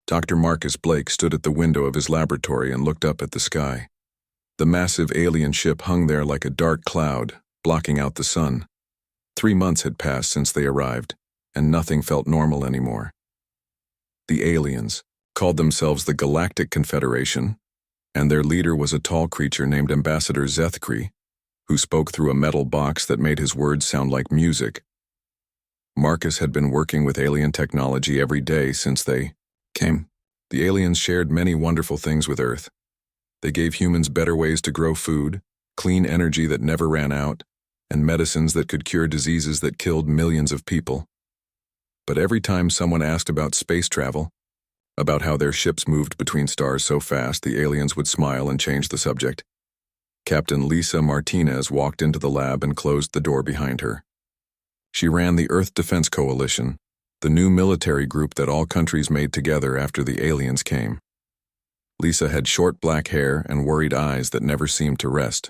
Dr. Marcus Blake stood at the window of his laboratory and looked up at the sky. The massive alien ship hung there like a dark cloud, blocking out the sun. 3 months had passed since they arrived, and nothing felt normal anymore. The aliens called themselves the Galactic Confederation, and their leader was a tall creature named Ambassador Zethkri, who spoke through a metal box that made his words sound like music. Marcus had been working with alien technology every day since they came. The aliens shared many wonderful things with Earth. They gave humans better ways to grow food, clean energy that never ran out, and medicines that could cure diseases that killed millions of people. But every time someone asked about space travel, about how their ships moved between stars so fast, the aliens would smile and change the subject. Captain Lisa Martinez walked into the lab and closed the door behind her. She ran the Earth Defense Coalition, the new military group that all countries made together after the aliens came. Lisa had short black hair and worried eyes that never seemed to rest.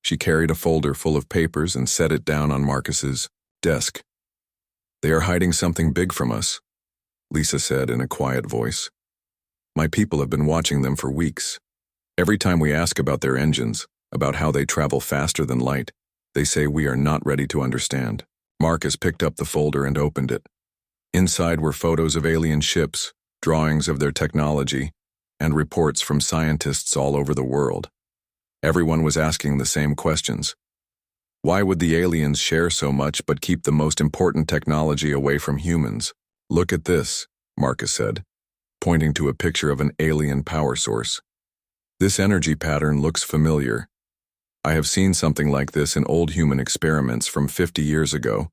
She carried a folder full of papers and set it down on Marcus's desk. "They are hiding something big from us," Lisa said in a quiet voice. "My people have been watching them for weeks. Every time we ask about their engines, about how they travel faster than light, they say we are not ready to understand." Marcus picked up the folder and opened it. Inside were photos of alien ships, drawings of their technology, and reports from scientists all over the world. Everyone was asking the same questions. Why would the aliens share so much but keep the most important technology away from humans? "Look at this," Marcus said, pointing to a picture of an alien power source. "This energy pattern looks familiar. I have seen something like this in old human experiments from 50 years ago,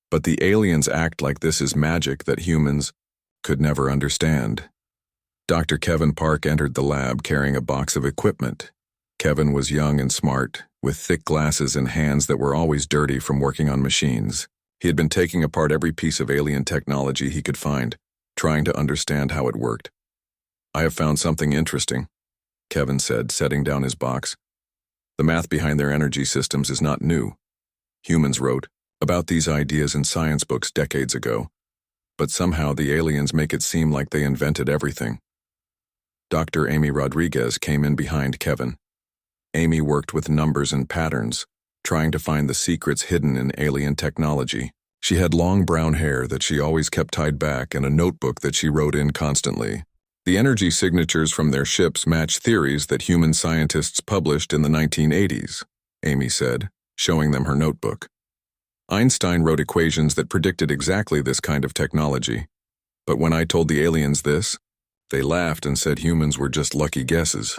but the aliens act like this is magic that humans could never understand." Dr. Kevin Park entered the lab carrying a box of equipment. Kevin was young and smart, with thick glasses and hands that were always dirty from working on machines. He had been taking apart every piece of alien technology he could find, trying to understand how it worked. "I have found something interesting," Kevin said, setting down his box. "The math behind their energy systems is not new. Humans wrote about these ideas in science books decades ago, but somehow the aliens make it seem like they invented everything." Dr. Amy Rodriguez came in behind Kevin. Amy worked with numbers and patterns, trying to find the secrets hidden in alien technology. She had long brown hair that she always kept tied back and a notebook that she wrote in constantly. "The energy signatures from their ships match theories that human scientists published in the 1980s, Amy said, showing them her notebook. "Einstein wrote equations that predicted exactly this kind of technology. But when I told the aliens this, they laughed and said humans were just lucky guesses."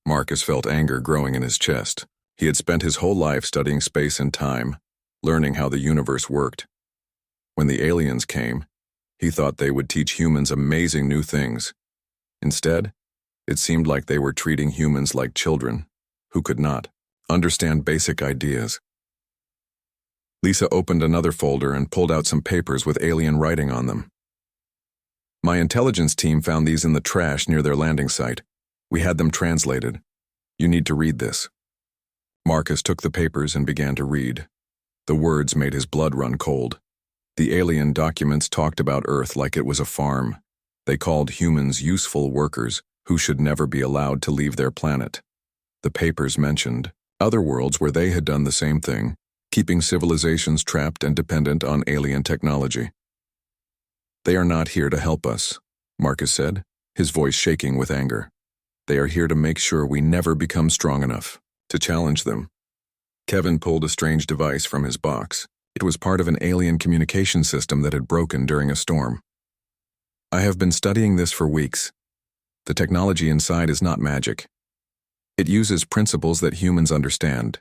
Marcus felt anger growing in his chest. He had spent his whole life studying space and time, learning how the universe worked. When the aliens came, he thought they would teach humans amazing new things. Instead, it seemed like they were treating humans like children, who could not understand basic ideas. Lisa opened another folder and pulled out some papers with alien writing on them. "My intelligence team found these in the trash near their landing site. We had them translated. You need to read this." Marcus took the papers and began to read. The words made his blood run cold. The alien documents talked about Earth like it was a farm. They called humans useful workers who should never be allowed to leave their planet. The papers mentioned other worlds where they had done the same thing, keeping civilizations trapped and dependent on alien technology. "They are not here to help us," Marcus said, his voice shaking with anger. "They are here to make sure we never become strong enough to challenge them." Kevin pulled a strange device from his box. It was part of an alien communication system that had broken during a storm. "I have been studying this for weeks. The technology inside is not magic. It uses principles that humans understand.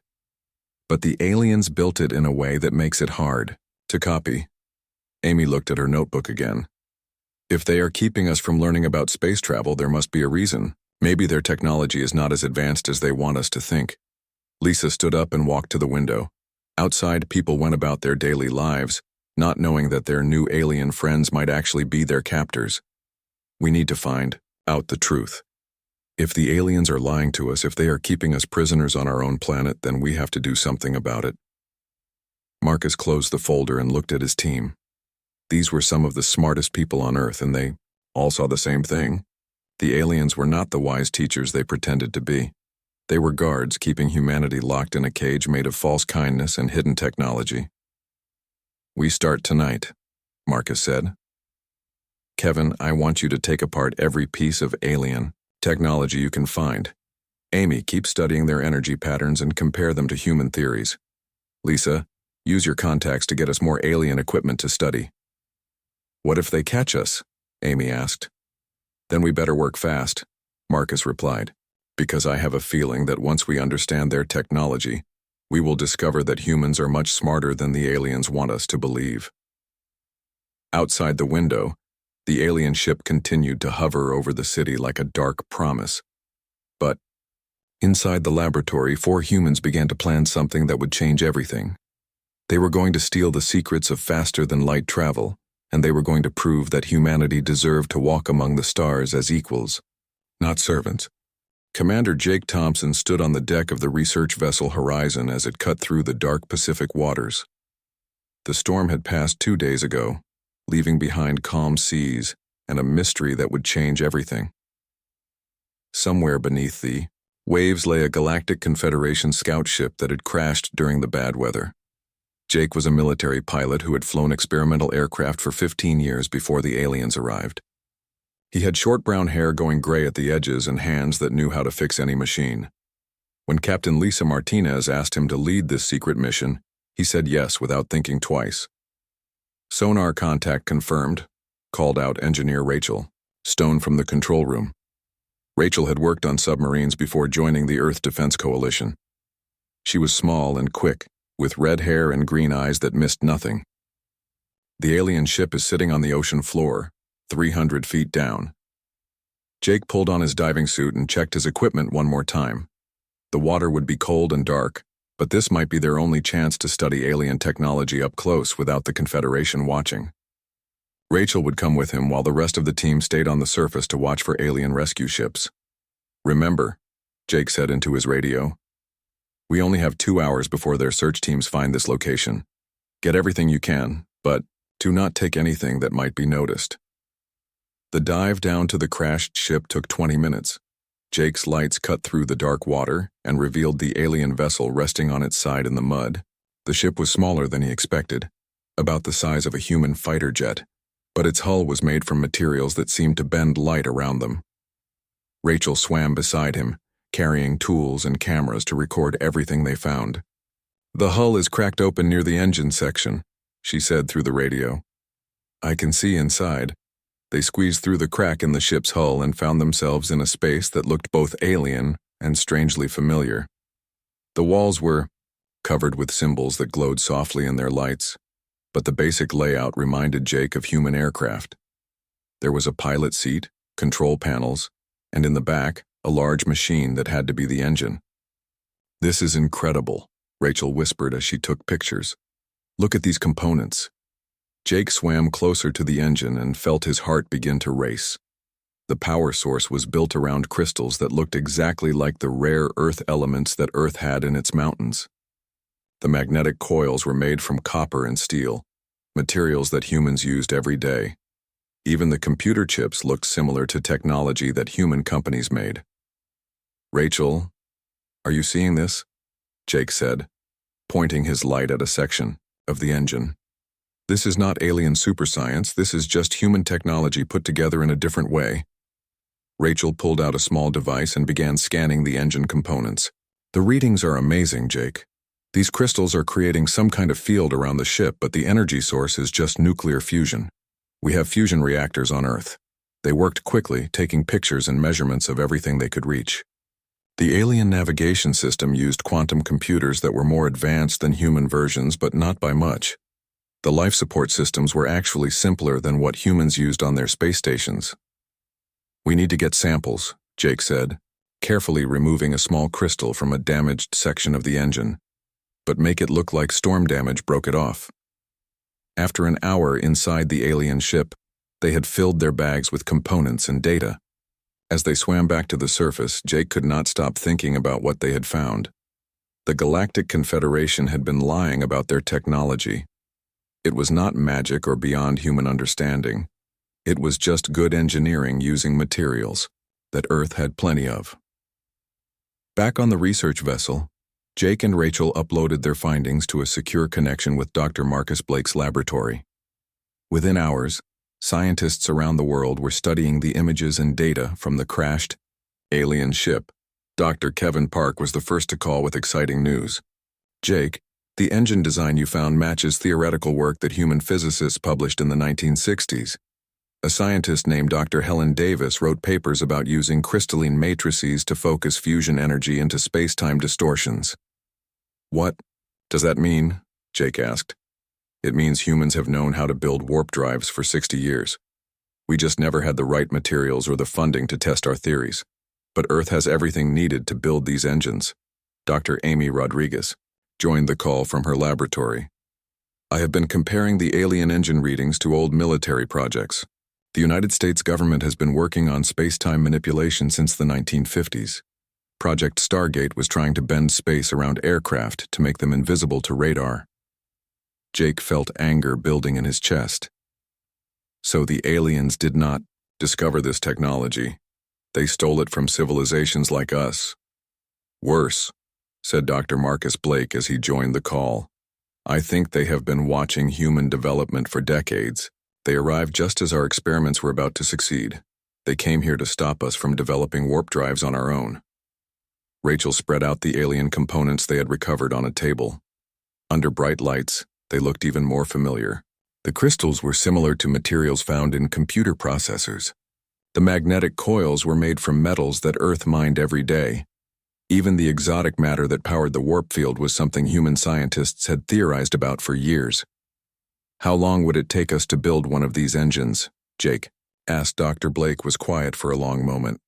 But the aliens built it in a way that makes it hard to copy." Amy looked at her notebook again. "If they are keeping us from learning about space travel, there must be a reason. Maybe their technology is not as advanced as they want us to think." Lisa stood up and walked to the window. Outside, people went about their daily lives, not knowing that their new alien friends might actually be their captors. "We need to find out the truth. If the aliens are lying to us, if they are keeping us prisoners on our own planet, then we have to do something about it." Marcus closed the folder and looked at his team. These were some of the smartest people on Earth, and they all saw the same thing. The aliens were not the wise teachers they pretended to be. They were guards keeping humanity locked in a cage made of false kindness and hidden technology. "We start tonight," Marcus said. "Kevin, I want you to take apart every piece of alien technology you can find. Amy, keep studying their energy patterns and compare them to human theories. Lisa, use your contacts to get us more alien equipment to study." "What if they catch us?" Amy asked. "Then we better work fast," Marcus replied, "because I have a feeling that once we understand their technology, we will discover that humans are much smarter than the aliens want us to believe." Outside the window, the alien ship continued to hover over the city like a dark promise. But inside the laboratory, 4 humans began to plan something that would change everything. They were going to steal the secrets of faster-than-light travel, and they were going to prove that humanity deserved to walk among the stars as equals, not servants. Commander Jake Thompson stood on the deck of the research vessel Horizon as it cut through the dark Pacific waters. The storm had passed 2 days ago, leaving behind calm seas and a mystery that would change everything. Somewhere beneath the waves lay a Galactic Confederation scout ship that had crashed during the bad weather. Jake was a military pilot who had flown experimental aircraft for 15 years before the aliens arrived. He had short brown hair going gray at the edges and hands that knew how to fix any machine. When Captain Lisa Martinez asked him to lead this secret mission, he said yes without thinking twice. "Sonar contact confirmed," called out Engineer Rachel, Stone from the control room. Rachel had worked on submarines before joining the Earth Defense Coalition. She was small and quick, with red hair and green eyes that missed nothing. "The alien ship is sitting on the ocean floor, 300 feet down." Jake pulled on his diving suit and checked his equipment one more time. The water would be cold and dark, but this might be their only chance to study alien technology up close without the Confederation watching. Rachel would come with him while the rest of the team stayed on the surface to watch for alien rescue ships. "Remember," Jake said into his radio, "we only have 2 hours before their search teams find this location. Get everything you can, but do not take anything that might be noticed." The dive down to the crashed ship took 20 minutes. Jake's lights cut through the dark water and revealed the alien vessel resting on its side in the mud. The ship was smaller than he expected, about the size of a human fighter jet, but its hull was made from materials that seemed to bend light around them. Rachel swam beside him, carrying tools and cameras to record everything they found. "The hull is cracked open near the engine section," she said through the radio. "I can see inside." They squeezed through the crack in the ship's hull and found themselves in a space that looked both alien and strangely familiar. The walls were covered with symbols that glowed softly in their lights, but the basic layout reminded Jake of human aircraft. There was a pilot seat, control panels, and in the back, a large machine that had to be the engine. "This is incredible," Rachel whispered as she took pictures. "Look at these components." Jake swam closer to the engine and felt his heart begin to race. The power source was built around crystals that looked exactly like the rare Earth elements that Earth had in its mountains. The magnetic coils were made from copper and steel, materials that humans used every day. Even the computer chips looked similar to technology that human companies made. "Rachel, are you seeing this?" Jake said, pointing his light at a section of the engine. "This is not alien superscience, this is just human technology put together in a different way." Rachel pulled out a small device and began scanning the engine components. "The readings are amazing, Jake. These crystals are creating some kind of field around the ship, but the energy source is just nuclear fusion. We have fusion reactors on Earth. They worked quickly, taking pictures and measurements of everything they could reach. The alien navigation system used quantum computers that were more advanced than human versions, but not by much. The life support systems were actually simpler than what humans used on their space stations." "We need to get samples," Jake said, carefully removing a small crystal from a damaged section of the engine, "but make it look like storm damage broke it off." After an hour inside the alien ship, they had filled their bags with components and data. As they swam back to the surface, Jake could not stop thinking about what they had found. The Galactic Confederation had been lying about their technology. It was not magic or beyond human understanding. It was just good engineering using materials that Earth had plenty of. Back on the research vessel, Jake and Rachel uploaded their findings to a secure connection with Dr. Marcus Blake's laboratory. Within hours, scientists around the world were studying the images and data from the crashed alien ship. Dr. Kevin Park was the first to call with exciting news. Jake, the engine design you found matches theoretical work that human physicists published in the 1960s. A scientist named Dr. Helen Davis wrote papers about using crystalline matrices to focus fusion energy into space-time distortions. What does that mean? Jake asked. It means humans have known how to build warp drives for 60 years. We just never had the right materials or the funding to test our theories. But Earth has everything needed to build these engines. Dr. Amy Rodriguez joined the call from her laboratory. I have been comparing the alien engine readings to old military projects. The United States government has been working on space-time manipulation since the 1950s. Project Stargate was trying to bend space around aircraft to make them invisible to radar. Jake felt anger building in his chest. So the aliens did not discover this technology. They stole it from civilizations like us. Worse, said Dr. Marcus Blake as he joined the call. I think they have been watching human development for decades. They arrived just as our experiments were about to succeed. They came here to stop us from developing warp drives on our own. Rachel spread out the alien components they had recovered on a table. Under bright lights, they looked even more familiar. The crystals were similar to materials found in computer processors. The magnetic coils were made from metals that Earth mined every day. Even the exotic matter that powered the warp field was something human scientists had theorized about for years. How long would it take us to build one of these engines? Jake asked. Dr. Blake was quiet for a long moment.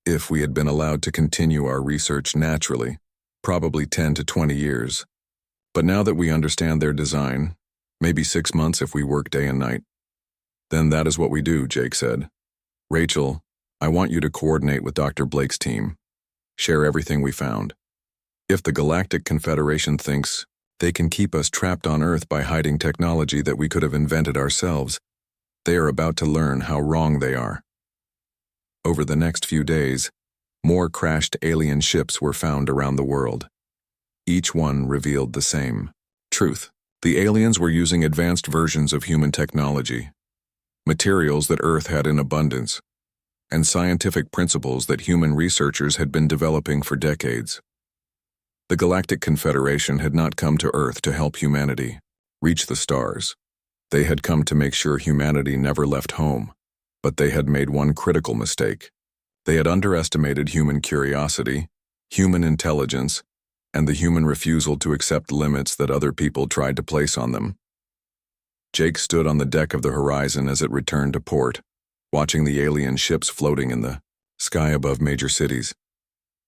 If we had been allowed to continue our research naturally, probably 10 to 20 years. But now that we understand their design, maybe 6 months if we work day and night. Then that is what we do, Jake said. Rachel, I want you to coordinate with Dr. Blake's team. Share everything we found. If the Galactic Confederation thinks they can keep us trapped on Earth by hiding technology that we could have invented ourselves, they are about to learn how wrong they are. Over the next few days, more crashed alien ships were found around the world. Each one revealed the same truth. The aliens were using advanced versions of human technology, materials that Earth had in abundance, and scientific principles that human researchers had been developing for decades. The Galactic Confederation had not come to Earth to help humanity reach the stars. They had come to make sure humanity never left home, but they had made one critical mistake. They had underestimated human curiosity, human intelligence, and the human refusal to accept limits that other people tried to place on them. Jake stood on the deck of the Horizon as it returned to port, watching the alien ships floating in the sky above major cities.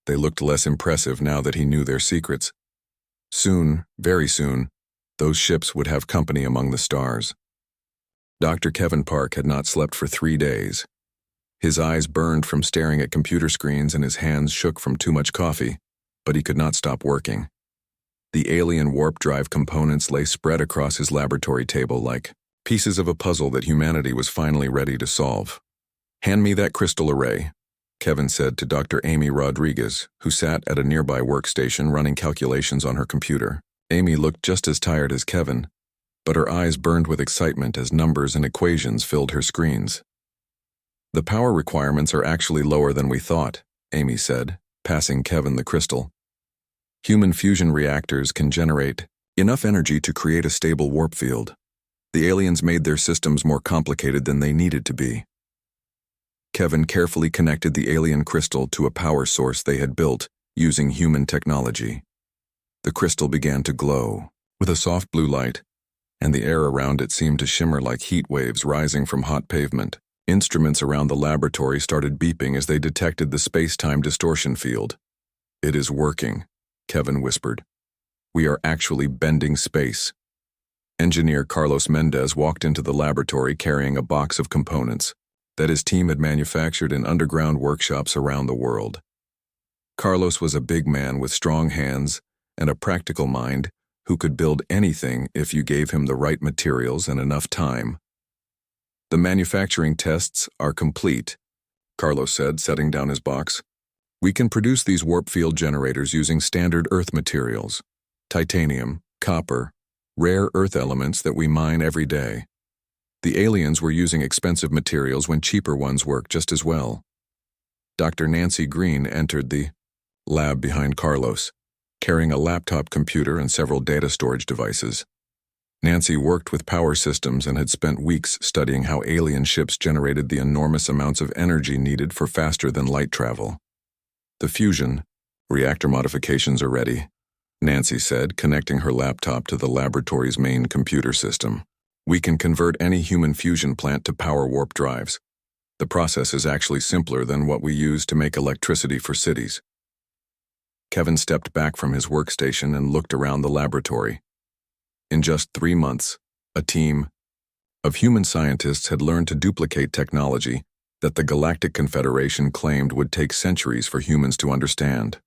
They looked less impressive now that he knew their secrets. Soon, very soon, those ships would have company among the stars. Dr. Kevin Park had not slept for 3 days. His eyes burned from staring at computer screens and his hands shook from too much coffee, but he could not stop working. The alien warp drive components lay spread across his laboratory table like pieces of a puzzle that humanity was finally ready to solve. Hand me that crystal array, Kevin said to Dr. Amy Rodriguez, who sat at a nearby workstation running calculations on her computer. Amy looked just as tired as Kevin, but her eyes burned with excitement as numbers and equations filled her screens. The power requirements are actually lower than we thought, Amy said, passing Kevin the crystal. Human fusion reactors can generate enough energy to create a stable warp field. The aliens made their systems more complicated than they needed to be. Kevin carefully connected the alien crystal to a power source they had built using human technology. The crystal began to glow with a soft blue light, and the air around it seemed to shimmer like heat waves rising from hot pavement. Instruments around the laboratory started beeping as they detected the space-time distortion field. It is working, Kevin whispered. We are actually bending space. Engineer Carlos Mendez walked into the laboratory carrying a box of components that his team had manufactured in underground workshops around the world. Carlos was a big man with strong hands and a practical mind who could build anything if you gave him the right materials and enough time. The manufacturing tests are complete, Carlos said, setting down his box. We can produce these warp field generators using standard Earth materials, titanium, copper, rare Earth elements that we mine every day. The aliens were using expensive materials when cheaper ones work just as well. Dr. Nancy Green entered the lab behind Carlos, carrying a laptop computer and several data storage devices. Nancy worked with power systems and had spent weeks studying how alien ships generated the enormous amounts of energy needed for faster-than-light travel. The fusion reactor modifications are ready, Nancy said, connecting her laptop to the laboratory's main computer system. We can convert any human fusion plant to power warp drives. The process is actually simpler than what we use to make electricity for cities. Kevin stepped back from his workstation and looked around the laboratory. In just 3 months, a team of human scientists had learned to duplicate technology that the Galactic Confederation claimed would take centuries for humans to understand.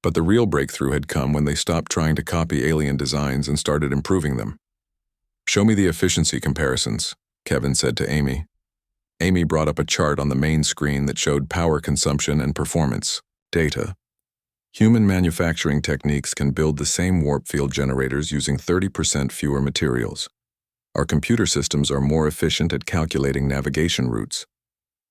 But the real breakthrough had come when they stopped trying to copy alien designs and started improving them. Show me the efficiency comparisons, Kevin said to Amy. Amy brought up a chart on the main screen that showed power consumption and performance data. Human manufacturing techniques can build the same warp field generators using 30% fewer materials. Our computer systems are more efficient at calculating navigation routes,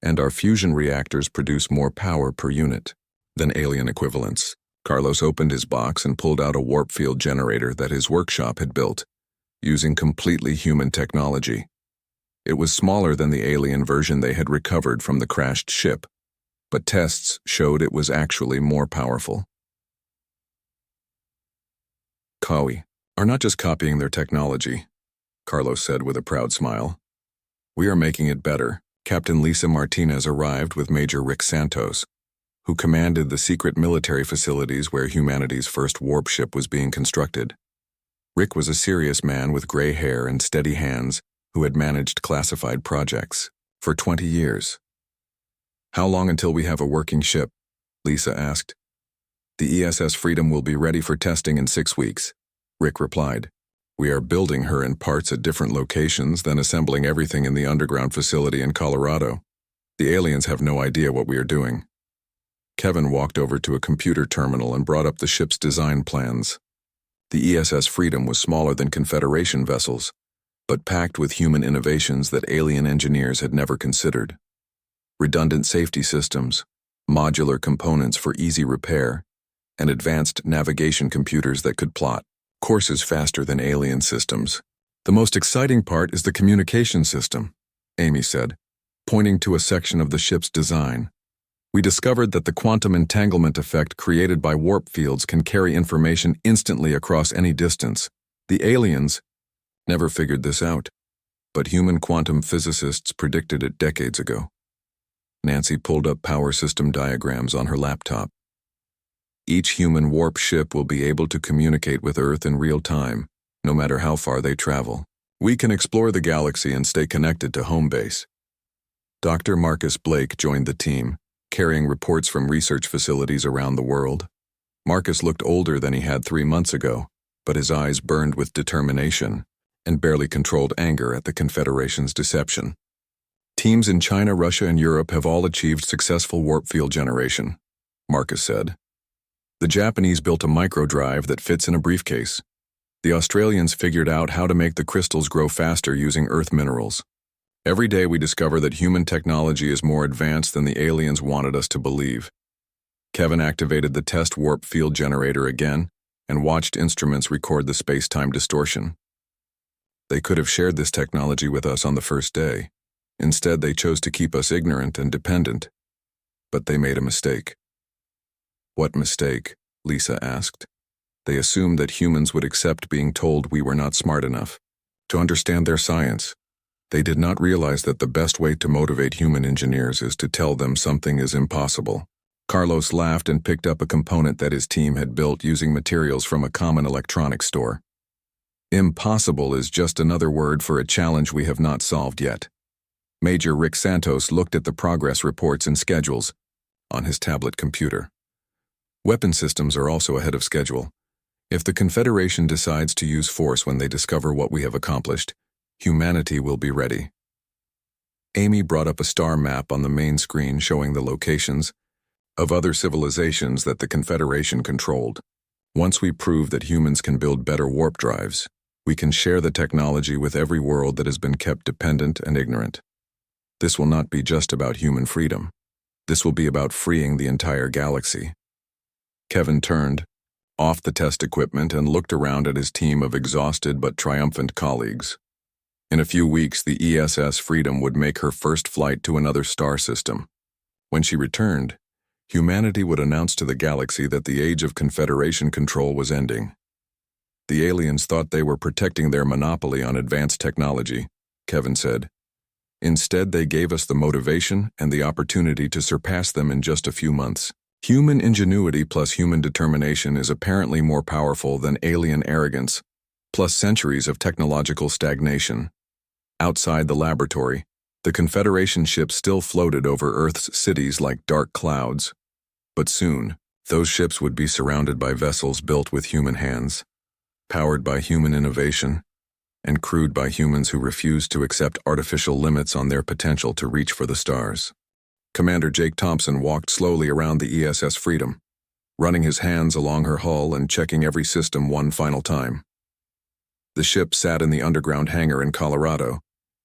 and our fusion reactors produce more power per unit than alien equivalents. Carlos opened his box and pulled out a warp field generator that his workshop had built, using completely human technology. It was smaller than the alien version they had recovered from the crashed ship, but tests showed it was actually more powerful. We are not just copying their technology, Carlos said with a proud smile. We are making it better. Captain Lisa Martinez arrived with Major Rick Santos, who commanded the secret military facilities where humanity's first warp ship was being constructed. Rick was a serious man with gray hair and steady hands who had managed classified projects for 20 years. How long until we have a working ship? Lisa asked. The ESS Freedom will be ready for testing in 6 weeks, Rick replied. We are building her in parts at different locations, then assembling everything in the underground facility in Colorado. The aliens have no idea what we are doing. Kevin walked over to a computer terminal and brought up the ship's design plans. The ESS Freedom was smaller than Confederation vessels, but packed with human innovations that alien engineers had never considered. Redundant safety systems, modular components for easy repair, and advanced navigation computers that could plot courses faster than alien systems. The most exciting part is the communication system, Amy said, pointing to a section of the ship's design. We discovered that the quantum entanglement effect created by warp fields can carry information instantly across any distance. The aliens never figured this out, but human quantum physicists predicted it decades ago. Nancy pulled up power system diagrams on her laptop. Each human warp ship will be able to communicate with Earth in real time, no matter how far they travel. We can explore the galaxy and stay connected to home base. Dr. Marcus Blake joined the team, carrying reports from research facilities around the world. Marcus looked older than he had 3 months ago, but his eyes burned with determination and barely controlled anger at the Confederation's deception. Teams in China, Russia, and Europe have all achieved successful warp field generation, Marcus said. The Japanese built a microdrive that fits in a briefcase. The Australians figured out how to make the crystals grow faster using Earth minerals. Every day we discover that human technology is more advanced than the aliens wanted us to believe. Kevin activated the test warp field generator again and watched instruments record the space-time distortion. They could have shared this technology with us on the first day. Instead, they chose to keep us ignorant and dependent. But they made a mistake. What mistake? Lisa asked. They assumed that humans would accept being told we were not smart enough to understand their science. They did not realize that the best way to motivate human engineers is to tell them something is impossible. Carlos laughed and picked up a component that his team had built using materials from a common electronics store. Impossible is just another word for a challenge we have not solved yet. Major Rick Santos looked at the progress reports and schedules on his tablet computer. Weapon systems are also ahead of schedule. If the Confederation decides to use force when they discover what we have accomplished, humanity will be ready. Amy brought up a star map on the main screen showing the locations of other civilizations that the Confederation controlled. Once we prove that humans can build better warp drives, we can share the technology with every world that has been kept dependent and ignorant. This will not be just about human freedom. This will be about freeing the entire galaxy. Kevin turned off the test equipment and looked around at his team of exhausted but triumphant colleagues. In a few weeks, the ESS Freedom would make her first flight to another star system. When she returned, humanity would announce to the galaxy that the age of Confederation control was ending. The aliens thought they were protecting their monopoly on advanced technology, Kevin said. Instead, they gave us the motivation and the opportunity to surpass them in just a few months. Human ingenuity plus human determination is apparently more powerful than alien arrogance, plus centuries of technological stagnation. Outside the laboratory, the Confederation ships still floated over Earth's cities like dark clouds. But soon, those ships would be surrounded by vessels built with human hands, powered by human innovation, and crewed by humans who refused to accept artificial limits on their potential to reach for the stars. Commander Jake Thompson walked slowly around the ESS Freedom, running his hands along her hull and checking every system one final time. The ship sat in the underground hangar in Colorado,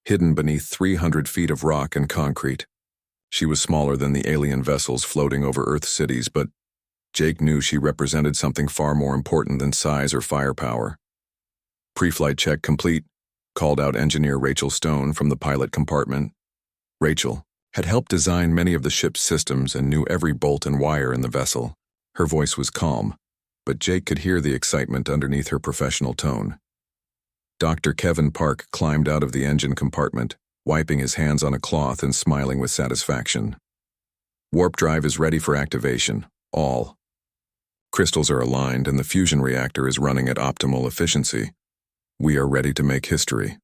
hidden beneath 300 feet of rock and concrete. She was smaller than the alien vessels floating over Earth's cities, but Jake knew she represented something far more important than size or firepower. "Pre-flight check complete," called out engineer Rachel Stone from the pilot compartment. Rachel had helped design many of the ship's systems and knew every bolt and wire in the vessel. Her voice was calm, but Jake could hear the excitement underneath her professional tone. Dr. Kevin Park climbed out of the engine compartment, wiping his hands on a cloth and smiling with satisfaction. "Warp drive is ready for activation. All crystals are aligned and the fusion reactor is running at optimal efficiency. We are ready to make history."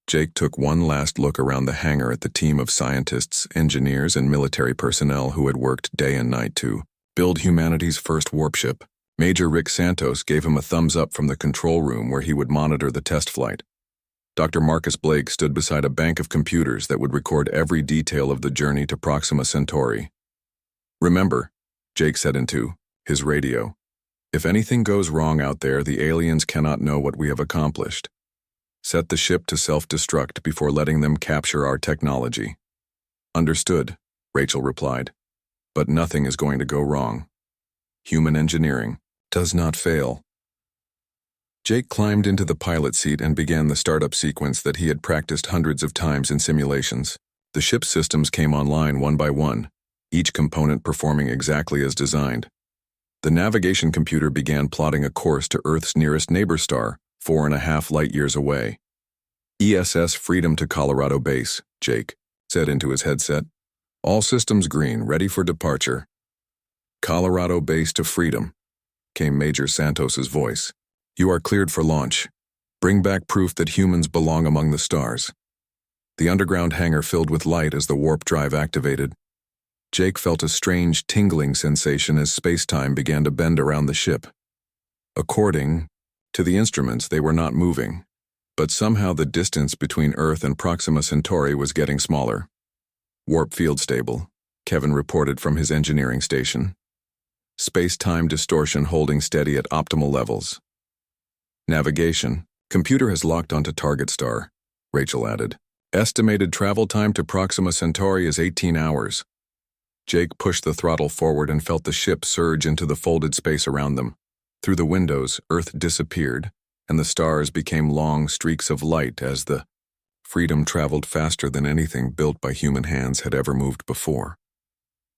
Jake took one last look around the hangar at the team of scientists, engineers, and military personnel who had worked day and night to build humanity's first warp ship. Major Rick Santos gave him a thumbs up from the control room where he would monitor the test flight. Dr. Marcus Blake stood beside a bank of computers that would record every detail of the journey to Proxima Centauri. "Remember," Jake said into his radio, "if anything goes wrong out there, the aliens cannot know what we have accomplished. Set the ship to self-destruct before letting them capture our technology." "Understood," Rachel replied. "But nothing is going to go wrong. Human engineering does not fail." Jake climbed into the pilot seat and began the startup sequence that he had practiced hundreds of times in simulations. The ship's systems came online one by one, each component performing exactly as designed. The navigation computer began plotting a course to Earth's nearest neighbor star, 4.5 light-years away. "ESS Freedom to Colorado Base," Jake said into his headset. "All systems green, ready for departure." "Colorado Base to Freedom," came Major Santos's voice. "You are cleared for launch. Bring back proof that humans belong among the stars." The underground hangar filled with light as the warp drive activated. Jake felt a strange tingling sensation as space-time began to bend around the ship. According to the instruments, they were not moving, but somehow the distance between Earth and Proxima Centauri was getting smaller. "Warp field stable," Kevin reported from his engineering station. "Space-time distortion holding steady at optimal levels." "Navigation. Computer has locked onto target star," Rachel added. "Estimated travel time to Proxima Centauri is 18 hours. Jake pushed the throttle forward and felt the ship surge into the folded space around them. Through the windows, Earth disappeared, and the stars became long streaks of light as the Freedom traveled faster than anything built by human hands had ever moved before.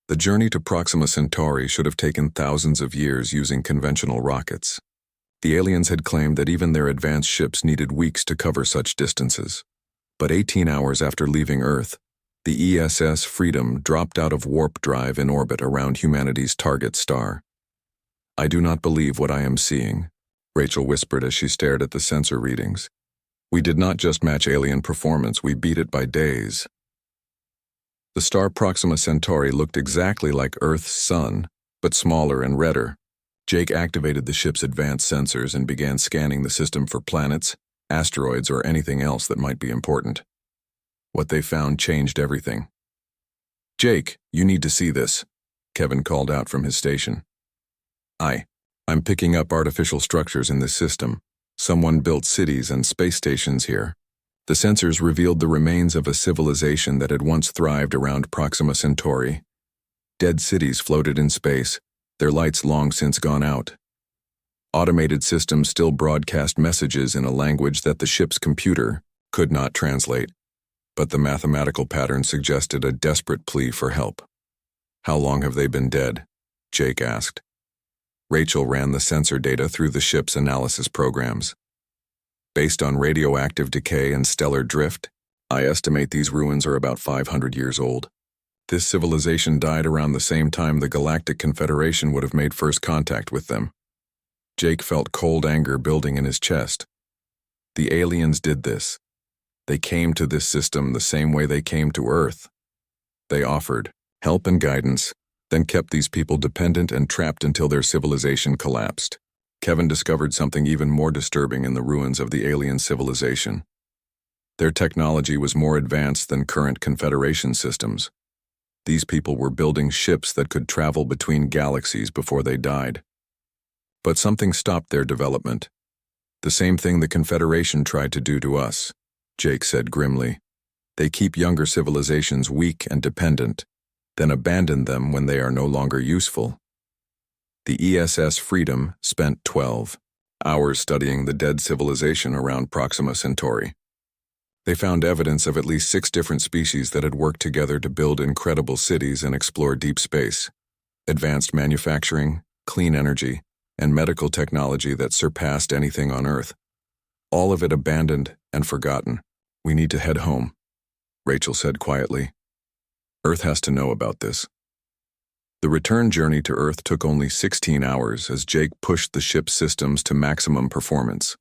The journey to Proxima Centauri should have taken thousands of years using conventional rockets. The aliens had claimed that even their advanced ships needed weeks to cover such distances. But 18 hours after leaving Earth, the ESS Freedom dropped out of warp drive in orbit around humanity's target star. "I do not believe what I am seeing," Rachel whispered as she stared at the sensor readings. "We did not just match alien performance, we beat it by days." The star Proxima Centauri looked exactly like Earth's sun, but smaller and redder. Jake activated the ship's advanced sensors and began scanning the system for planets, asteroids, or anything else that might be important. What they found changed everything. "Jake, you need to see this," Kevin called out from his station. I'm picking up artificial structures in this system. Someone built cities and space stations here. The sensors revealed the remains of a civilization that had once thrived around Proxima Centauri. Dead cities floated in space, their lights long since gone out. Automated systems still broadcast messages in a language that the ship's computer could not translate, but the mathematical pattern suggested a desperate plea for help. "How long have they been dead?" Jake asked. Rachel ran the sensor data through the ship's analysis programs. "Based on radioactive decay and stellar drift, I estimate these ruins are about 500 years old. This civilization died around the same time the Galactic Confederation would have made first contact with them." Jake felt cold anger building in his chest. The aliens did this. They came to this system the same way they came to Earth. They offered help and guidance, then kept these people dependent and trapped until their civilization collapsed. Kevin discovered something even more disturbing in the ruins of the alien civilization. Their technology was more advanced than current Confederation systems. These people were building ships that could travel between galaxies before they died. But something stopped their development. "The same thing the Confederation tried to do to us," Jake said grimly. "They keep younger civilizations weak and dependent, then abandon them when they are no longer useful." The ESS Freedom spent 12 hours studying the dead civilization around Proxima Centauri. They found evidence of at least 6 different species that had worked together to build incredible cities and explore deep space, advanced manufacturing, clean energy, and medical technology that surpassed anything on Earth. All of it abandoned and forgotten. "We need to head home," Rachel said quietly. "Earth has to know about this." The return journey to Earth took only 16 hours as Jake pushed the ship's systems to maximum performance.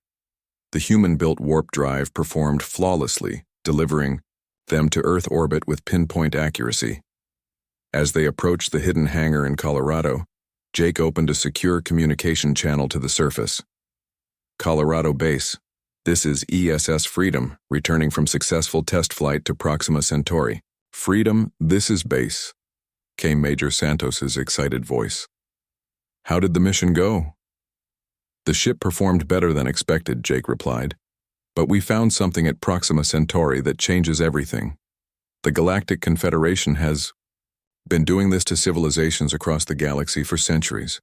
The human-built warp drive performed flawlessly, delivering them to Earth orbit with pinpoint accuracy. As they approached the hidden hangar in Colorado, Jake opened a secure communication channel to the surface. "Colorado Base, this is ESS Freedom, returning from successful test flight to Proxima Centauri. Freedom, this is Base," came Major Santos's excited voice. "How did the mission go?" "The ship performed better than expected," Jake replied. "But we found something at Proxima Centauri that changes everything. The Galactic Confederation has been doing this to civilizations across the galaxy for centuries."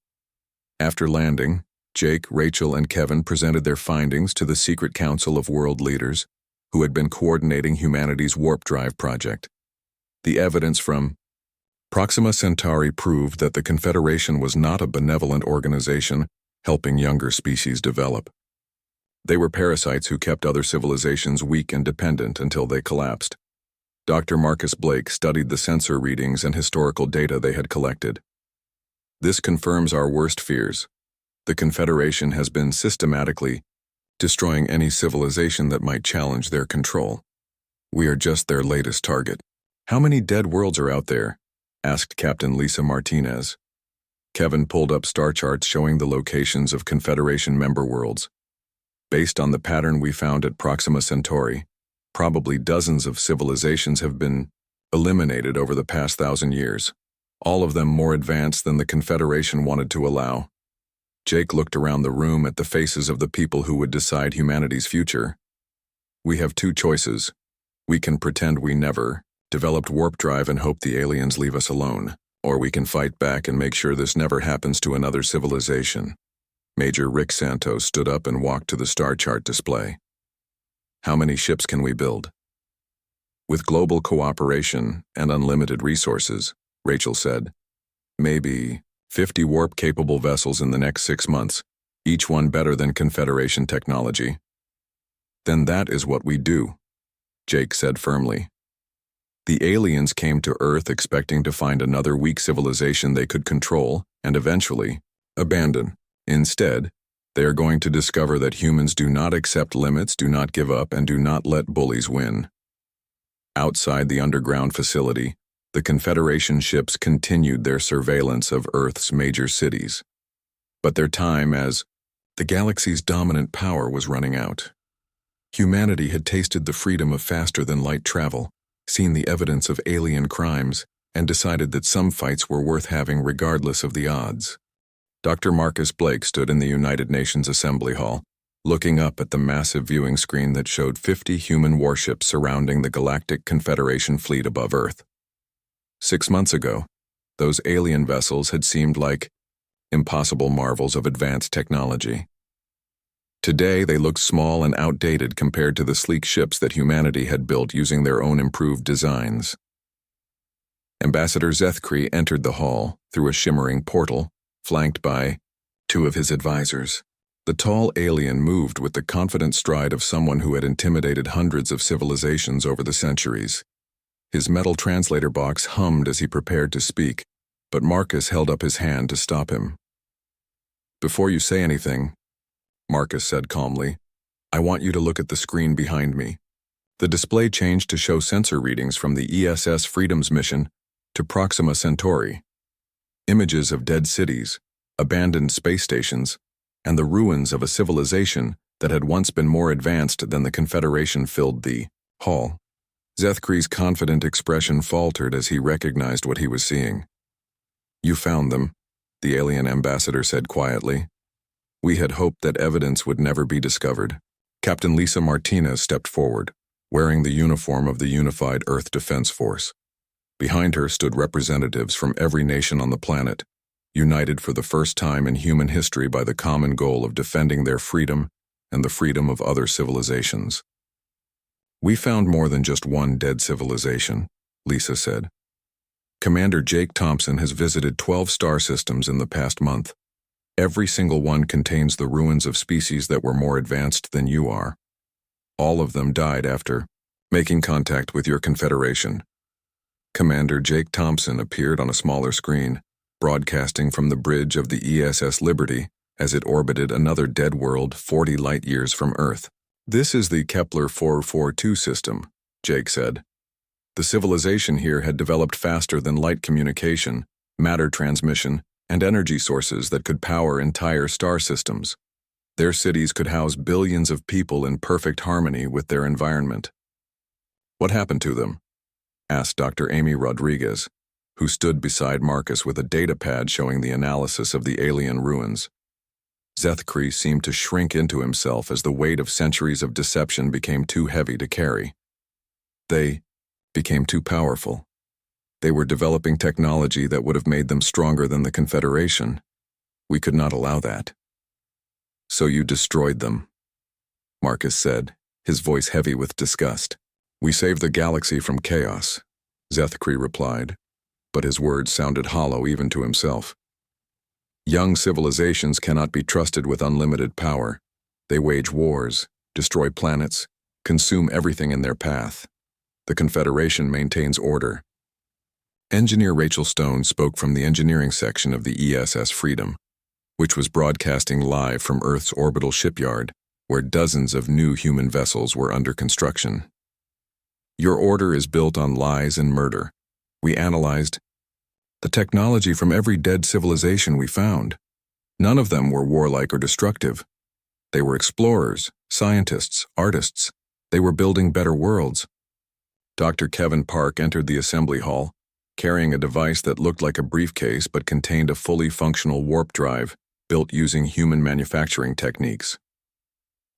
After landing, Jake, Rachel, and Kevin presented their findings to the Secret Council of World Leaders, who had been coordinating humanity's warp drive project. The evidence from Proxima Centauri proved that the Confederation was not a benevolent organization helping younger species develop. They were parasites who kept other civilizations weak and dependent until they collapsed. Dr. Marcus Blake studied the sensor readings and historical data they had collected. "This confirms our worst fears. The Confederation has been systematically destroying any civilization that might challenge their control. We are just their latest target." "How many dead worlds are out there?" asked Captain Lisa Martinez. Kevin pulled up star charts showing the locations of Confederation member worlds. "Based on the pattern we found at Proxima Centauri, probably dozens of civilizations have been eliminated over the past 1,000 years, all of them more advanced than the Confederation wanted to allow." Jake looked around the room at the faces of the people who would decide humanity's future. "We have 2 choices. We can pretend we never developed warp drive and hope the aliens leave us alone, or we can fight back and make sure this never happens to another civilization." Major Rick Santos stood up and walked to the star chart display. "How many ships can we build?" "With global cooperation and unlimited resources," Rachel said. "Maybe 50 warp-capable vessels in the next 6 months, each one better than Confederation technology." "Then that is what we do," Jake said firmly. The aliens came to Earth expecting to find another weak civilization they could control and eventually abandon. Instead, they are going to discover that humans do not accept limits, do not give up, and do not let bullies win. Outside the underground facility, the Confederation ships continued their surveillance of Earth's major cities. But their time as the galaxy's dominant power was running out. Humanity had tasted the freedom of faster-than-light travel, seen the evidence of alien crimes, and decided that some fights were worth having regardless of the odds. Dr. Marcus Blake stood in the United Nations Assembly Hall, looking up at the massive viewing screen that showed 50 human warships surrounding the Galactic Confederation fleet above Earth. 6 months ago, those alien vessels had seemed like impossible marvels of advanced technology. Today, they looked small and outdated compared to the sleek ships that humanity had built using their own improved designs. Ambassador Zethkri entered the hall through a shimmering portal, flanked by 2 of his advisors. The tall alien moved with the confident stride of someone who had intimidated hundreds of civilizations over the centuries. His metal translator box hummed as he prepared to speak, but Marcus held up his hand to stop him. "Before you say anything," Marcus said calmly, "I want you to look at the screen behind me." The display changed to show sensor readings from the ESS Freedom's mission to Proxima Centauri. Images of dead cities, abandoned space stations, and the ruins of a civilization that had once been more advanced than the Confederation filled the hall. Zethkri's confident expression faltered as he recognized what he was seeing. "You found them," the alien ambassador said quietly. "We had hoped that evidence would never be discovered." Captain Lisa Martinez stepped forward, wearing the uniform of the Unified Earth Defense Force. Behind her stood representatives from every nation on the planet, united for the first time in human history by the common goal of defending their freedom and the freedom of other civilizations. "We found more than just one dead civilization," Lisa said. "Commander Jake Thompson has visited 12 star systems in the past month. Every single one contains the ruins of species that were more advanced than you are. All of them died after making contact with your Confederation." Commander Jake Thompson appeared on a smaller screen, broadcasting from the bridge of the ESS Liberty as it orbited another dead world 40 light-years from Earth. "This is the Kepler 442 system," Jake said. "The civilization here had developed faster than light communication, matter transmission, and energy sources that could power entire star systems. Their cities could house billions of people in perfect harmony with their environment." "What happened to them?" asked Dr. Amy Rodriguez, who stood beside Marcus with a data pad showing the analysis of the alien ruins. Zethkri seemed to shrink into himself as the weight of centuries of deception became too heavy to carry. "They became too powerful. They were developing technology that would have made them stronger than the Confederation. We could not allow that." "So you destroyed them," Marcus said, his voice heavy with disgust. "We saved the galaxy from chaos," Zethkri replied, but his words sounded hollow even to himself. "Young civilizations cannot be trusted with unlimited power. They wage wars, destroy planets, consume everything in their path. The Confederation maintains order." Engineer Rachel Stone spoke from the engineering section of the ESS Freedom, which was broadcasting live from Earth's orbital shipyard, where dozens of new human vessels were under construction. "Your order is built on lies and murder. We analyzed the technology from every dead civilization we found. None of them were warlike or destructive. They were explorers, scientists, artists. They were building better worlds." Dr. Kevin Park entered the assembly hall, carrying a device that looked like a briefcase but contained a fully functional warp drive built using human manufacturing techniques.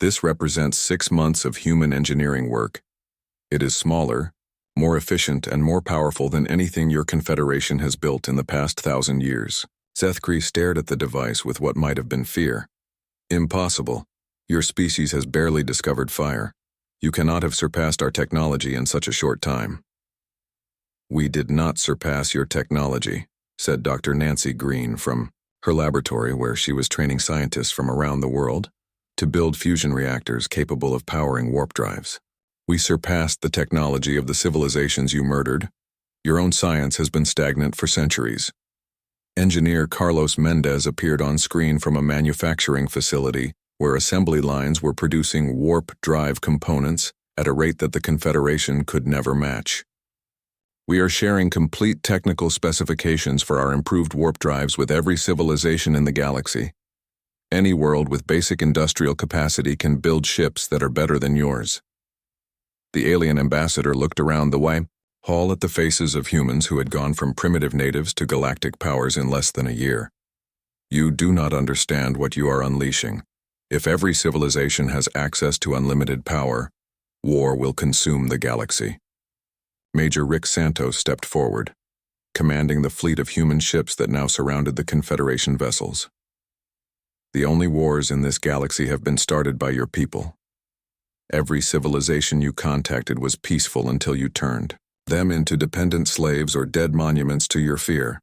"This represents 6 months of human engineering work. It is smaller, more efficient, and more powerful than anything your Confederation has built in the past 1,000 years. Zethkri stared at the device with what might have been fear. "Impossible. Your species has barely discovered fire. You cannot have surpassed our technology in such a short time." "We did not surpass your technology," said Dr. Nancy Green from her laboratory where she was training scientists from around the world to build fusion reactors capable of powering warp drives. "We surpassed the technology of the civilizations you murdered. Your own science has been stagnant for centuries." Engineer Carlos Mendez appeared on screen from a manufacturing facility where assembly lines were producing warp drive components at a rate that the Confederation could never match. "We are sharing complete technical specifications for our improved warp drives with every civilization in the galaxy. Any world with basic industrial capacity can build ships that are better than yours." The alien ambassador looked around the way, Haul at the faces of humans who had gone from primitive natives to galactic powers in less than a year. You do not understand what you are unleashing. If every civilization has access to unlimited power, war will consume the galaxy. Major Rick Santos stepped forward, commanding the fleet of human ships that now surrounded the Confederation vessels. The only wars in this galaxy have been started by your people. Every civilization you contacted was peaceful until you turned them into dependent slaves or dead monuments to your fear.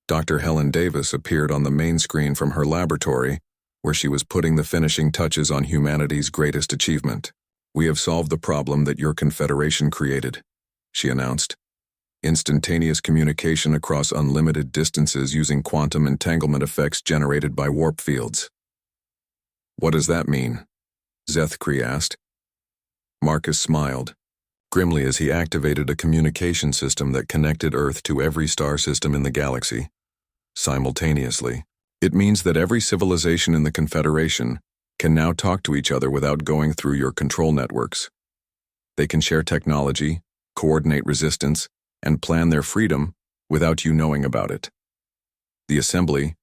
Dr. Helen Davis appeared on the main screen from her laboratory, where she was putting the finishing touches on humanity's greatest achievement. We have solved the problem that your Confederation created, she announced. Instantaneous communication across unlimited distances using quantum entanglement effects generated by warp fields. What does that mean? Zethkri asked. Marcus smiled grimly as he activated a communication system that connected Earth to every star system in the galaxy. Simultaneously, it means that every civilization in the Confederation can now talk to each other without going through your control networks. They can share technology, coordinate resistance, and plan their freedom without you knowing about it. The assembly,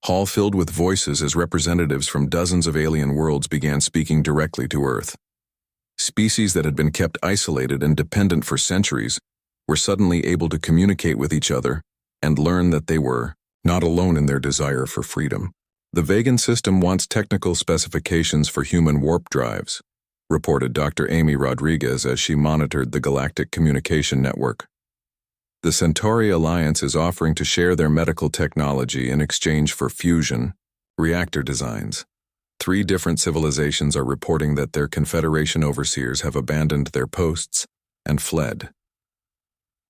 hall filled with voices as representatives from dozens of alien worlds began speaking directly to Earth. Species that had been kept isolated and dependent for centuries were suddenly able to communicate with each other and learn that they were not alone in their desire for freedom. The Vegan system wants technical specifications for human warp drives, reported Dr. Amy Rodriguez as she monitored the Galactic Communication Network. The Centauri Alliance is offering to share their medical technology in exchange for fusion reactor designs. 3 different civilizations are reporting that their Confederation overseers have abandoned their posts and fled.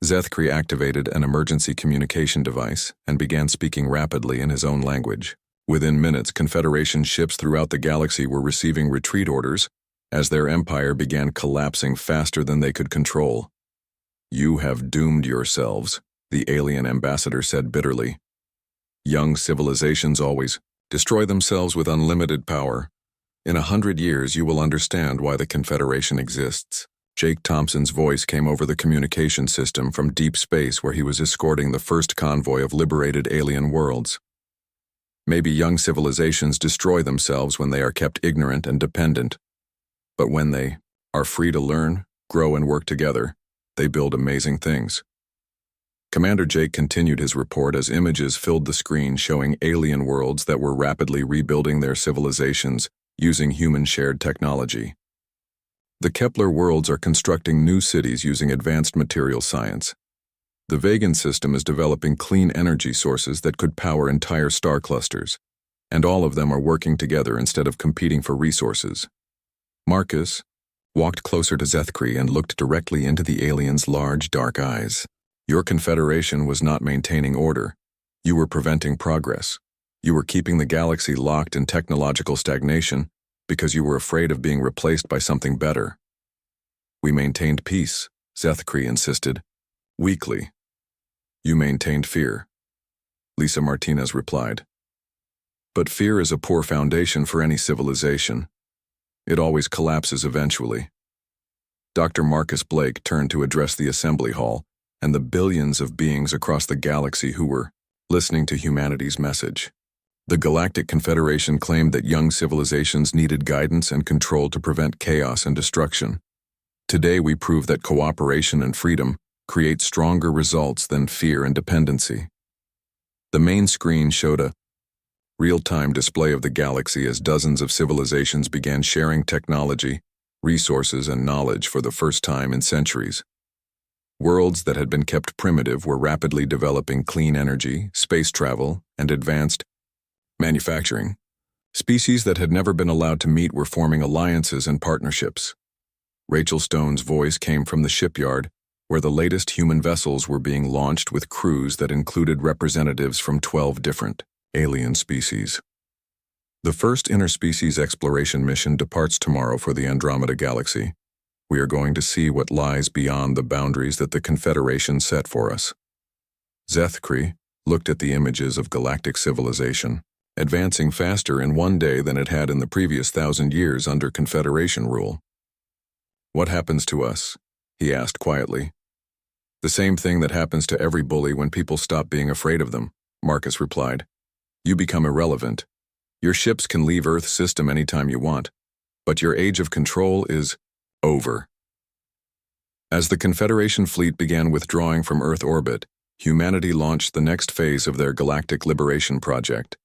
Zethkri activated an emergency communication device and began speaking rapidly in his own language. Within minutes, Confederation ships throughout the galaxy were receiving retreat orders as their empire began collapsing faster than they could control. You have doomed yourselves, the alien ambassador said bitterly. Young civilizations always destroy themselves with unlimited power. In 100 years, you will understand why the Confederation exists. Jake Thompson's voice came over the communication system from deep space where he was escorting the first convoy of liberated alien worlds. Maybe young civilizations destroy themselves when they are kept ignorant and dependent. But when they are free to learn, grow, and work together, they build amazing things. Commander Jake continued his report as images filled the screen showing alien worlds that were rapidly rebuilding their civilizations using human-shared technology. The Kepler worlds are constructing new cities using advanced material science. The Vegan system is developing clean energy sources that could power entire star clusters, and all of them are working together instead of competing for resources. Marcus walked closer to Zethkri and looked directly into the alien's large, dark eyes. Your Confederation was not maintaining order. You were preventing progress. You were keeping the galaxy locked in technological stagnation because you were afraid of being replaced by something better. We maintained peace, Zethkri insisted. Weakly. You maintained fear. Lisa Martinez replied. But fear is a poor foundation for any civilization. It always collapses eventually. Dr. Marcus Blake turned to address the assembly hall and the billions of beings across the galaxy who were listening to humanity's message. The Galactic Confederation claimed that young civilizations needed guidance and control to prevent chaos and destruction. Today we prove that cooperation and freedom create stronger results than fear and dependency. The main screen showed a real-time display of the galaxy as dozens of civilizations began sharing technology, resources, and knowledge for the first time in centuries. Worlds that had been kept primitive were rapidly developing clean energy, space travel, and advanced manufacturing. Species that had never been allowed to meet were forming alliances and partnerships. Rachel Stone's voice came from the shipyard, where the latest human vessels were being launched with crews that included representatives from 12 different alien species. The first interspecies exploration mission departs tomorrow for the Andromeda Galaxy. We are going to see what lies beyond the boundaries that the Confederation set for us. Zethkri looked at the images of galactic civilization, advancing faster in one day than it had in the previous 1,000 years under Confederation rule. What happens to us? He asked quietly. The same thing that happens to every bully when people stop being afraid of them, Marcus replied. You become irrelevant. Your ships can leave Earth's system anytime you want, but your age of control is over. As the Confederation fleet began withdrawing from Earth orbit, humanity launched the next phase of their galactic liberation project.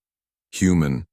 Human